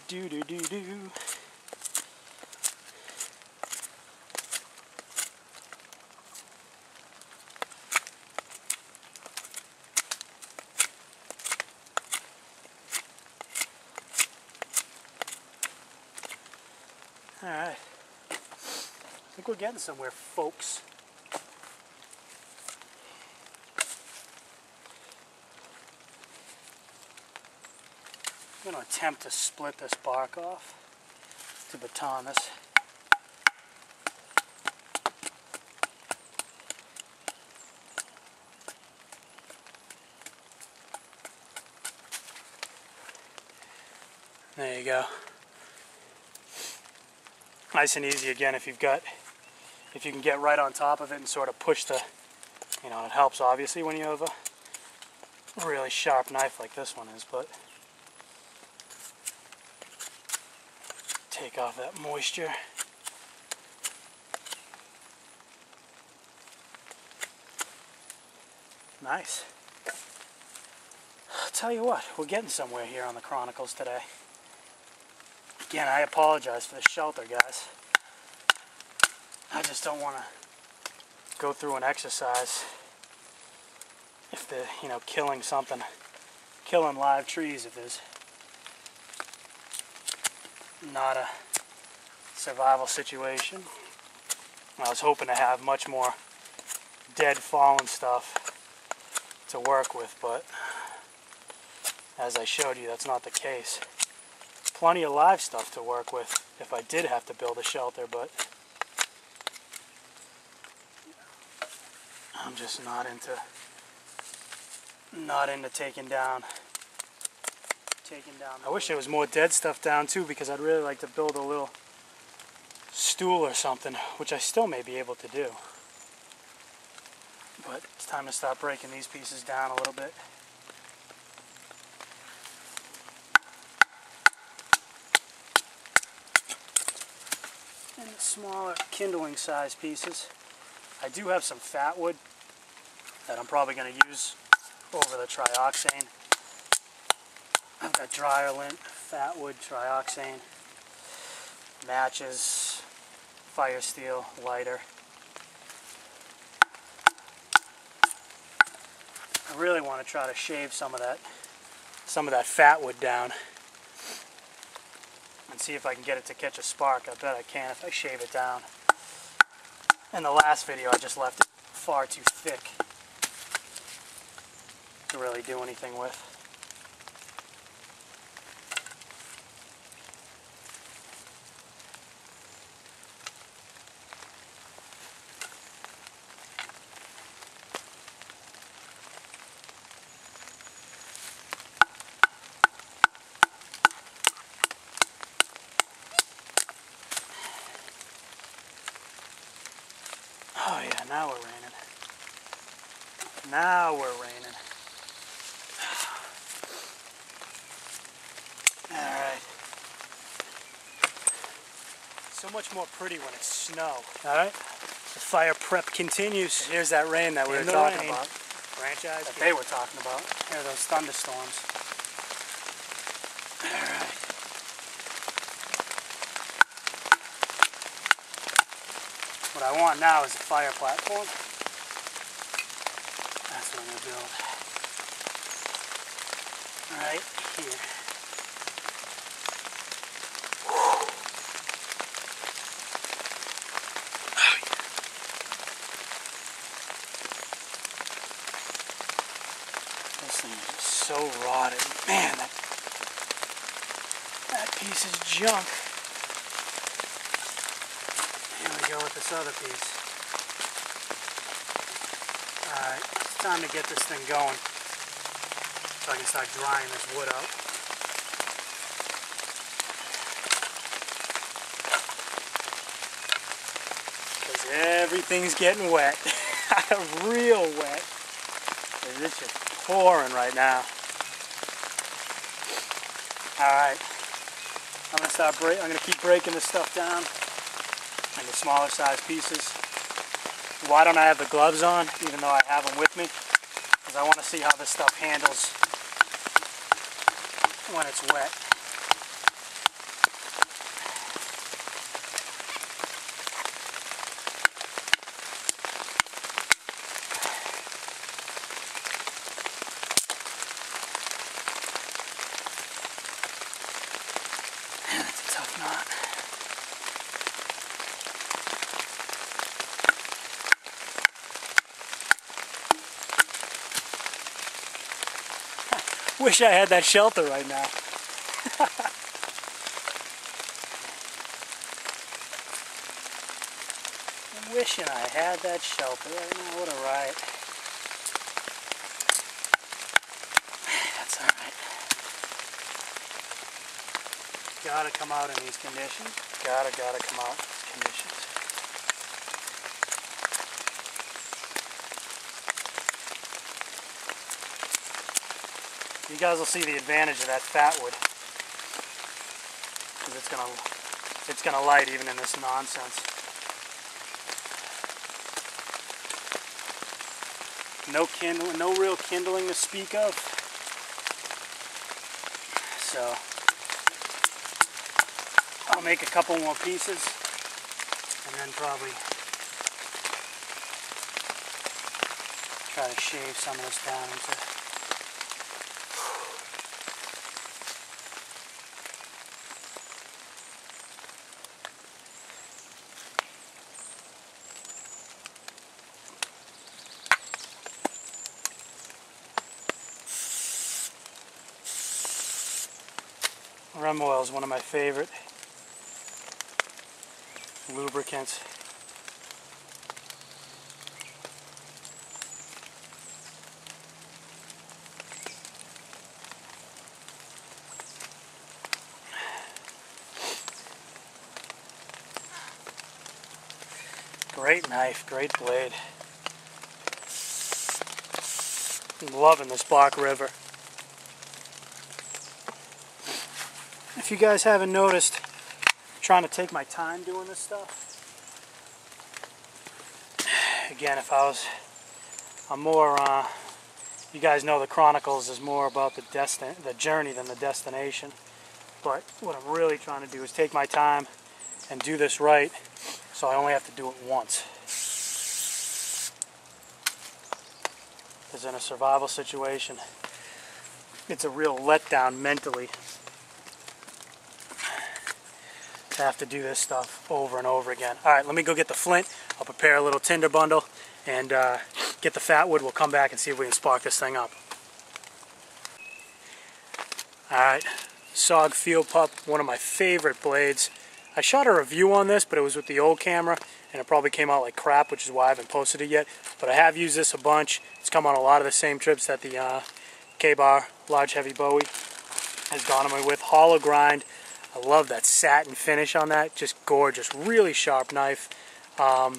Do do do do. All right. I think we're getting somewhere, folks. I'm going to attempt to split this bark off to baton this. There you go. Nice and easy again if you can get right on top of it and sort of push the, it helps obviously when you have a really sharp knife like this one is, but take off that moisture. Nice. I'll tell you what, we're getting somewhere here on the Chronicles today. Again, I apologize for the shelter, guys. I just don't want to go through an exercise if the, killing something, killing live trees if there's not a survival situation. I was hoping to have much more dead, fallen stuff to work with, but as I showed you, that's not the case. Plenty of live stuff to work with if I did have to build a shelter, but I'm just not into taking down. I wish there was more dead stuff down too, because I'd really like to build a little stool or something, which I still may be able to do. But it's time to start breaking these pieces down a little bit. And the smaller kindling size pieces. I do have some fat wood that I'm probably going to use over the trioxane. I've got dryer lint, fat wood, trioxane, matches, fire steel, lighter. I really want to try to shave some of that fat wood down and see if I can get it to catch a spark. I bet I can if I shave it down. In the last video I just left it far too thick to really do anything with. Oh yeah, now we're raining. Now we're raining. Alright. So much more pretty when it's snow. Alright. The fire prep continues. Here's that rain that we were talking about. Franchise. That they were talking about. Here are those thunderstorms. Alright. What I want now is a fire platform. That's what I'm going to build. Right here. Oh, yeah. This thing is just so rotted. Man, that piece is junk. Go with this other piece. Alright, it's time to get this thing going so I can start drying this wood out. Because everything's getting wet. Real wet. It's just pouring right now. Alright. I'm gonna keep breaking this stuff down into smaller size pieces. Why don't I have the gloves on, even though I have them with me? Because I want to see how this stuff handles when it's wet. if not. Wish I had that shelter right now. Wishing I had that shelter right now. What a riot. That's alright. Gotta come out in these conditions. Gotta come out in these conditions. You guys will see the advantage of that fat wood, because it's gonna light even in this nonsense. No real kindling to speak of. So I'll make a couple more pieces and then probably try to shave some of this down into rum oil is one of my favorite lubricants. Great knife, great blade. I'm loving this Bach River. If you guys haven't noticed, I'm trying to take my time doing this stuff. Again, I'm more, you guys know the Chronicles is more about the journey than the destination. But what I'm really trying to do is take my time and do this right, so I only have to do it once. Because in a survival situation, it's a real letdown mentally to have to do this stuff over and over again. Alright, let me go get the flint. I'll prepare a little tinder bundle and get the fat wood. We'll come back and see if we can spark this thing up. Alright, SOG Field Pup, one of my favorite blades. I shot a review on this, but it was with the old camera, and it probably came out like crap, which is why I haven't posted it yet. But I have used this a bunch. It's come on a lot of the same trips that the Ka-Bar Large Heavy Bowie has gone on me with. Hollow grind. I love that satin finish on that. Just gorgeous. Really sharp knife. I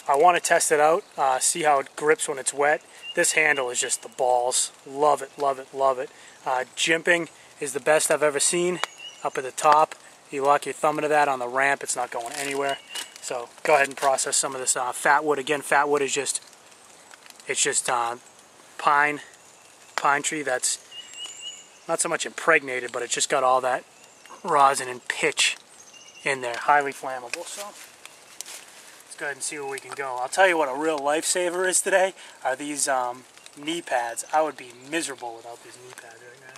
want to test it out, see how it grips when it's wet. This handle is just the balls. Love it, love it, love it. Jimping is the best I've ever seen. Up at the top, you lock your thumb into that on the ramp, it's not going anywhere. So go ahead and process some of this fat wood. Again, fat wood is just pine tree that's not so much impregnated, but it's just got all that rosin and pitch in there. Highly flammable. So let's go ahead and see where we can go. I'll tell you what a real lifesaver is today are these knee pads. I would be miserable without these knee pads right now.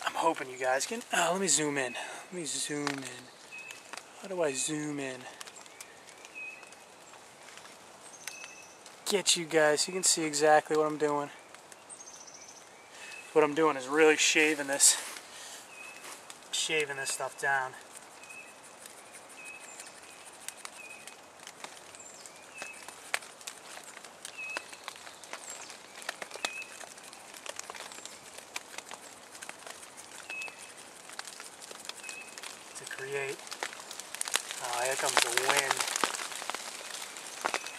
I'm hoping you guys can... Oh, let me zoom in. Let me zoom in. How do I zoom in? Get you guys. So you can see exactly what I'm doing. What I'm doing is really shaving this stuff down. To create. Oh, here comes the wind.